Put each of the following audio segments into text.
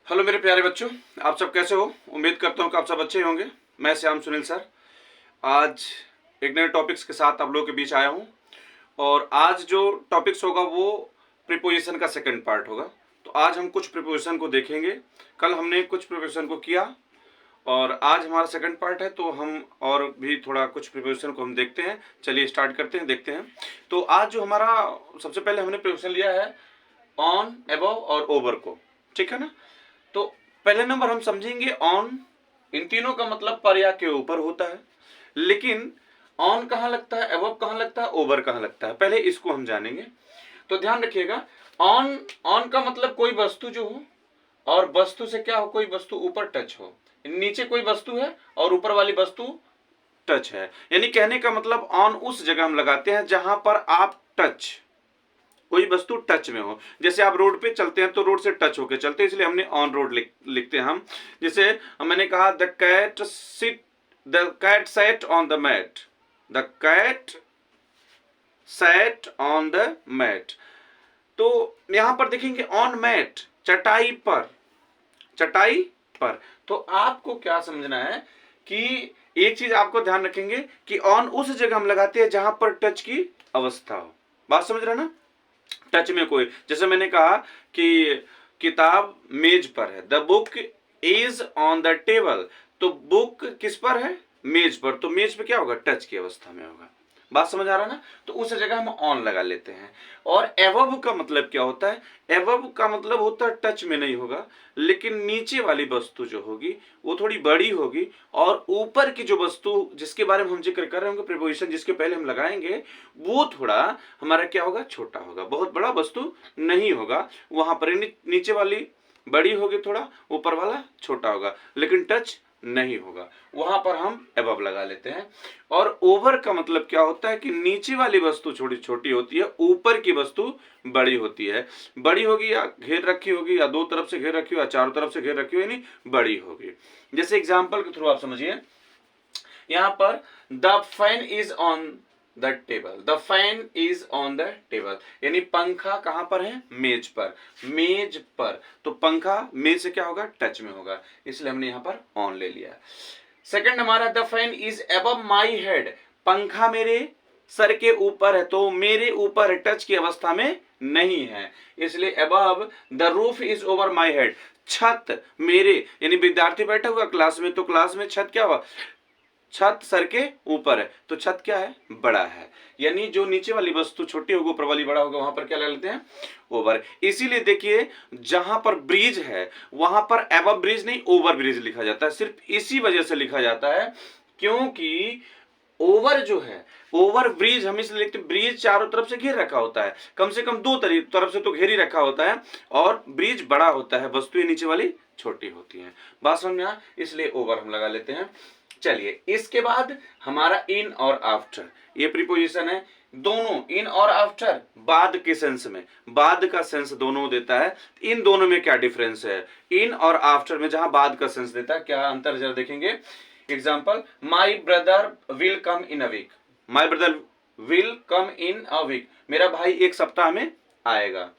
Hello मेरे प्यारे बच्चों, आप सब कैसे हो? उम्मीद करता हूँ कि आप सब अच्छे होंगे। मैं श्याम सुनील सर आज एक नए टॉपिक्स के साथ आप लोगों के बीच आया हूँ। और आज जो टॉपिक्स होगा वो प्रीपोजिशन का सेकंड पार्ट होगा। तो आज हम कुछ प्रीपोजिशन को देखेंगे। कल हमने कुछ प्रीपोजिशन को किया और आज हमारा सेकंड पार्ट है, तो हम और भी थोड़ा कुछ प्रीपोजिशन को हम देखते हैं। चलिए स्टार्ट करते हैं, देखते हैं। तो आज जो हमारा सबसे पहले हमने प्रीपोजिशन लिया है ऑन, अबव और ओवर को, ठीक है ना। तो पहले नंबर हम समझेंगे ऑन। इन तीनों का मतलब पर या के ऊपर होता है, लेकिन ऑन कहाँ लगता है, अबव कहाँ लगता है, ओवर कहाँ लगता है, पहले इसको हम जानेंगे। तो ध्यान रखिएगा, ऑन ऑन का मतलब कोई वस्तु जो हो और वस्तु से क्या हो, कोई वस्तु ऊपर टच हो। नीचे कोई वस्तु है और ऊपर वाली वस्तु टच है, यानी कहने का मतलब ऑन उस जगह हम लगाते हैं जहां पर आप टच, कोई वस्तु टच में हो। जैसे आप रोड पे चलते हैं तो रोड से टच होके चलते हैं, इसलिए हमने ऑन रोड लिखते हैं हम। जैसे मैंने कहा the cat sat on the mat, the cat sat on the mat. तो यहां पर देखेंगे ऑन मैट, चटाई पर, चटाई पर। तो आपको क्या समझना है कि एक चीज आपको ध्यान रखेंगे कि ऑन उस जगह हम लगाते हैं जहां पर टच की अवस्था हो। बात समझ रहे ना? टच में कोई, जैसे मैंने कहा कि किताब मेज पर है, the book is on the table. तो बुक किस पर है? मेज पर। तो मेज पे क्या होगा? टच की अवस्था में होगा। बात समझ आ रहा ना? तो उस जगह हम ऑन लगा लेते हैं। और एवब का मतलब क्या होता है? एवब का मतलब होता है टच में नहीं होगा, लेकिन नीचे वाली वस्तु जो होगी वो थोड़ी बड़ी होगी, और ऊपर की जो वस्तु जिसके बारे में हम जिक्र कर रहे होंगे, प्रीपोजिशन जिसके पहले हम लगाएंगे, वो थोड़ा हमारा क्या होगा? छोटा होगा, बहुत बड़ा वस्तु नहीं होगा। वहां पर नीचे वाली बड़ी होगी थोड़ा, ऊपर वाला छोटा होगा, लेकिन टच नहीं होगा। वहां पर हम एबव लगा लेते हैं। और ओवर का मतलब क्या होता है कि नीचे वाली वस्तु छोटी छोटी होती है, ऊपर की वस्तु बड़ी होती है। बड़ी होगी या घेर रखी होगी, या दो तरफ से घेर रखी हो या चारों तरफ से घेर रखी हो, यानी बड़ी होगी। जैसे एग्जाम्पल के थ्रू आप समझिए, यहां पर the fan is on the table, the fan is on the table, यानी पंखा कहां पर है? मेज पर, मेज पर। तो पंखा मेज से क्या होगा? टच में होगा, इसलिए हमने यहां पर ऑन ले लिया। सेकंड हमारा the fan is above my head, पंखा मेरे सर के ऊपर है, तो मेरे ऊपर है, टच की अवस्था में नहीं है, इसलिए above. The roof is over my head, छत मेरे, यानी विद्यार्थी बैठा हुआ क्लास में, तो क्लास में छत क्या हुआ? छत सर के ऊपर है, तो छत क्या है? बड़ा है। यानी जो नीचे वाली वस्तु छोटी होगी, ऊपर वाली बड़ा होगा, वहां पर क्या लगा लेते हैं? ओवर। इसीलिए देखिए, जहां पर ब्रिज है वहां पर एबव ब्रिज नहीं, ओवर ब्रिज लिखा जाता है। सिर्फ इसी वजह से लिखा जाता है क्योंकि ओवर जो है, ओवर ब्रिज हम इसलिए लिखते हैं, ब्रिज चारों तरफ से घेर रखा होता है, कम से कम दो तरफ से तो घेर ही रखा होता है, और ब्रिज बड़ा होता है, वस्तुएं नीचे वाली छोटी होती हैं। बात समझ में आ? इसलिए ओवर हम लगा लेते हैं। चलिए, इसके बाद हमारा इन और आफ्टर, ये प्रीपोजिशन है। दोनों इन और आफ्टर बाद के सेंस में, बाद का सेंस दोनों देता है। इन दोनों में क्या डिफरेंस है? इन और आफ्टर में जहां बाद का सेंस देता है, क्या अंतर जरा देखेंगे। Example, my brother will come in a week, my brother will come in a week, मेरा भाई एक सप्ताह में आएगा।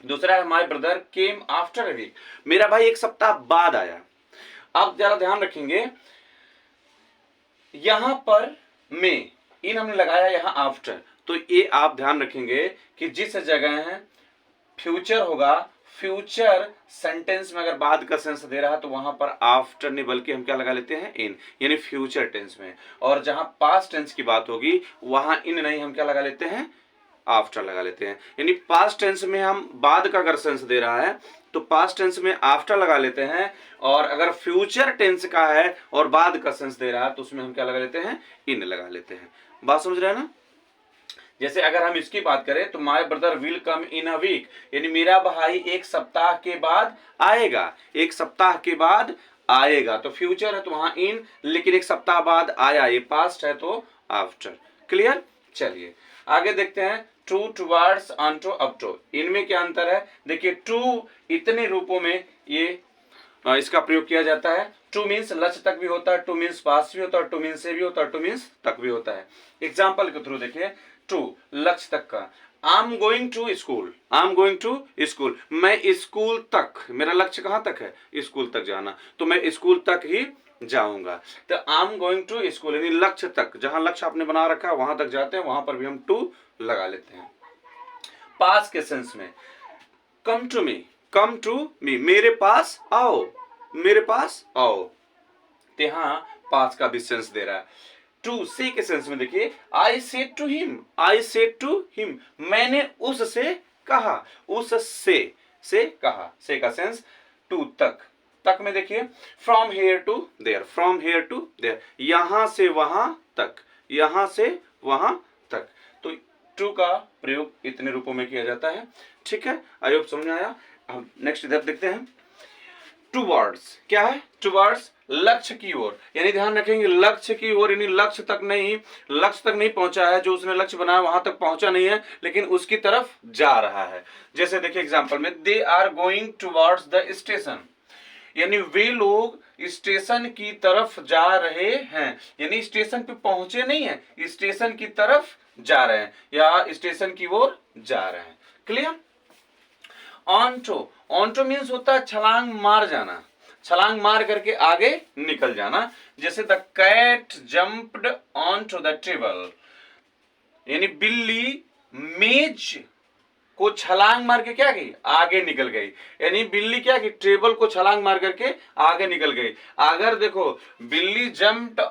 दूसरा है my brother came after a week, मेरा भाई एक सप्ताह बाद आया। अब जरा ध्यान रखेंगे, यहां पर में इन हमने लगाया, यहां आफ्टर, तो ये आप ध्यान रखेंगे कि जिस जगह है फ्यूचर होगा, फ्यूचर सेंटेंस में अगर बाद का सेंस दे रहा है तो वहां पर आफ्टर नहीं बल्कि हम क्या लगा लेते हैं? इन, यानी फ्यूचर टेंस में। और जहां पास्ट टेंस की बात होगी वहां इन नहीं, हम क्या लगा लेते हैं? आफ्टर लगा लेते हैं। यानी पास्ट टेंस में हम बाद का अगर सेंस दे रहा है तो पास्ट टेंस में आफ्टर लगा लेते हैं, और अगर फ्यूचर टेंस का है और बाद का सेंस दे रहा है तो उसमें हम क्या लगा लेते हैं? इन लगा लेते हैं। बात समझ रहे हैं ना? जैसे अगर हम इसकी बात करें तो my brother will come in a week, यानी मेरा भाई एक सप्ताह के बाद आएगा, एक सप्ताह के बाद आएगा। तो फ्यूचर है तो वहां इन, लेकिन एक सप्ताह बाद आया, ये पास्ट है तो आफ्टर। क्लियर? चलिए आगे देखते हैं। टू, टुवर्ड्स, ऑनटू, अपटू, इनमें क्या अंतर है? देखिए, टू इतने रूपों में ये इसका प्रयोग किया जाता है। टू मीन्स लक्ष्य तक भी होता है, टू मीन्स पास भी होता है, टू मीन्स से भी होता है, टू मीन्स तक भी होता है। एग्जाम्पल के थ्रू देखिए, टू लक्ष्य तक का, I am going to school, I am going to school, मैं स्कूल तक, मेरा लक्ष्य कहाँ तक है, स्कूल तक जाना, तो मैं स्कूल तक ही जाऊंगा। तो I am going to school यानी लक्ष्य तक, जहां लक्ष्य आपने बना रखा है वहां तक जाते हैं, वहां पर भी हम टू लगा लेते हैं। पास के सेंस में come to me, come to me, मेरे पास आओ, मेरे पास आओ, तो यहां पास का भी सेंस दे रहा है। टू से के सेंस में देखिए, I said to him, I said to him, मैंने उससे कहा, उससे कहा, से का सेंस टू तक, तक में देखिए from here to there, from here to there, यहां से वहां तक, यहां से वहां तक, तो टू का प्रयोग इतने रूपों में किया जाता है। ठीक है, आई होप समझ में आया। अब नेक्स्ट इधर देखते हैं, टूवर्ड्स क्या है, टूवर्ड्स लक्ष्य की ओर, यानी ध्यान रखेंगे लक्ष्य की ओर, यानी लक्ष्य तक नहीं, लक्ष्य तक नहीं पहुंचा है, जो उसने लक्ष्य बनाया वहां तक पहुंचा नहीं है, लेकिन उसकी तरफ जा रहा है। जैसे देखिए एग्जांपल में, they are going towards the station, यानी वे लोग स्टेशन की तरफ जा रहे हैं, यानी स्टेशन पे पहुंचे नहीं है, स्टेशन की तरफ जा रहे हैं या स्टेशन की ओर जा रहे हैं। क्लियर। ऑनटो, ऑनटो मीन्स होता है छलांग मार जाना, छलांग मार करके आगे निकल जाना। जैसे the cat jumped onto the table, यानी बिल्ली मेज को छलांग मार के क्या गई, आगे निकल गई, यानी बिल्ली क्या की टेबल को छलांग मार करके आगे निकल गई। अगर देखो बिल्ली जंप्ड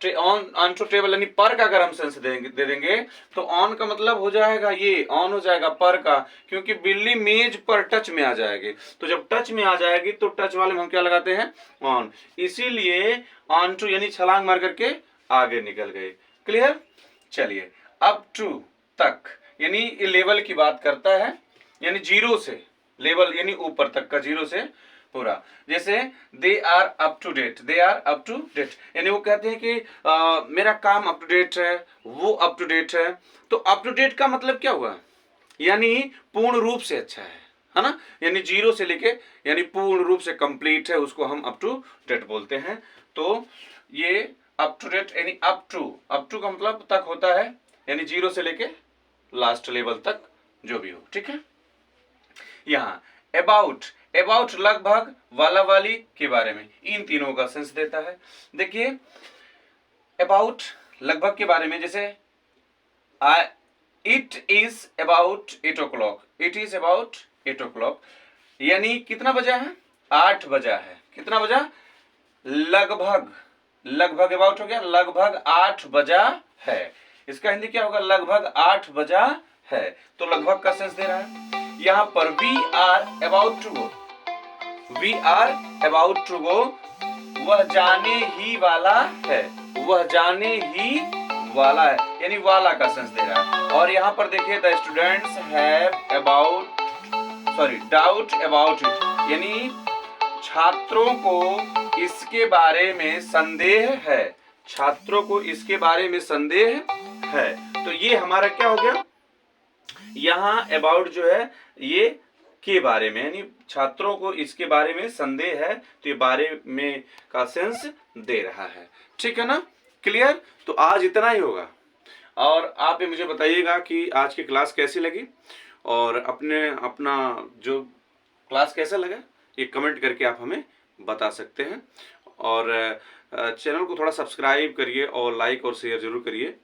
ऑन टू टेबल यानी पर का अगर हम सेंस दे देंगे तो ऑन का मतलब हो जाएगा ये, ऑन हो जाएगा पर का, क्योंकि बिल्ली मेज पर टच में आ जाएगी, तो जब टच में आ जाएगी तो टच वाले में हम क्या लगाते हैं, ऑन, इसीलिए ऑन टू यानी छलांग मार करके आगे निकल गए। क्लियर। चलिए अप टू तक, यानी लेवल की बात करता है, यानी जीरो से, लेवल यानी ऊपर तक का, जीरो से पूरा। जैसे they are up to date, they are up to date, यानी वो कहते हैं कि मेरा काम अप टू डेट है, वो अप टू डेट है। तो अप टू डेट का मतलब क्या हुआ, यानी पूर्ण रूप से अच्छा है ना, यानी जीरो से लेके यानी पूर्ण रूप से कंप्लीट है, उसको हम अप टू डेट बोलते हैं। तो ये अप टू डेट यानी अप टू का मतलब तक होता है, यानी जीरो से लेके लास्ट लेवल तक जो भी हो। ठीक है। यहां अबाउट, अबाउट लगभग, वाला वाली के बारे में, इन तीनों का सेंस देता है। देखिए अबाउट लगभग के बारे में, जैसे it is about 8 o'clock, it is about 8 o'clock, यानी कितना बजा है, 8 बजा है, कितना बजा, लगभग, लगभग अबाउट हो गया, लगभग 8 बजा है, इसका हिंदी क्या होगा, लगभग 8 बजा है, तो लगभग का सेंस दे रहा है। यहां पर we are about to go, we are about to go, वह जाने ही वाला है, वह जाने ही वाला है, यानी वाला का सेंस दे रहा है। और यहां पर देखिए the students have about, sorry doubt about it, यानी छात्रों को इसके बारे में संदेह है, छात्रों को इसके बारे में संदेह है। तो ये हमारा क्या हो गया, यहां अबाउट जो है ये के बारे में, यानी छात्रों को इसके बारे में संदेह है, तो ये बारे में का सेंस दे रहा है। ठीक है ना। क्लियर। तो आज इतना ही होगा, और आप ये मुझे बताइएगा कि आज की क्लास कैसी लगी, और अपना जो क्लास कैसा लगा ये कमेंट करके आप हमें बता सकते हैं। और चैनल को थोड़ा सब्सक्राइब करिए और लाइक और शेयर जरूर करिए।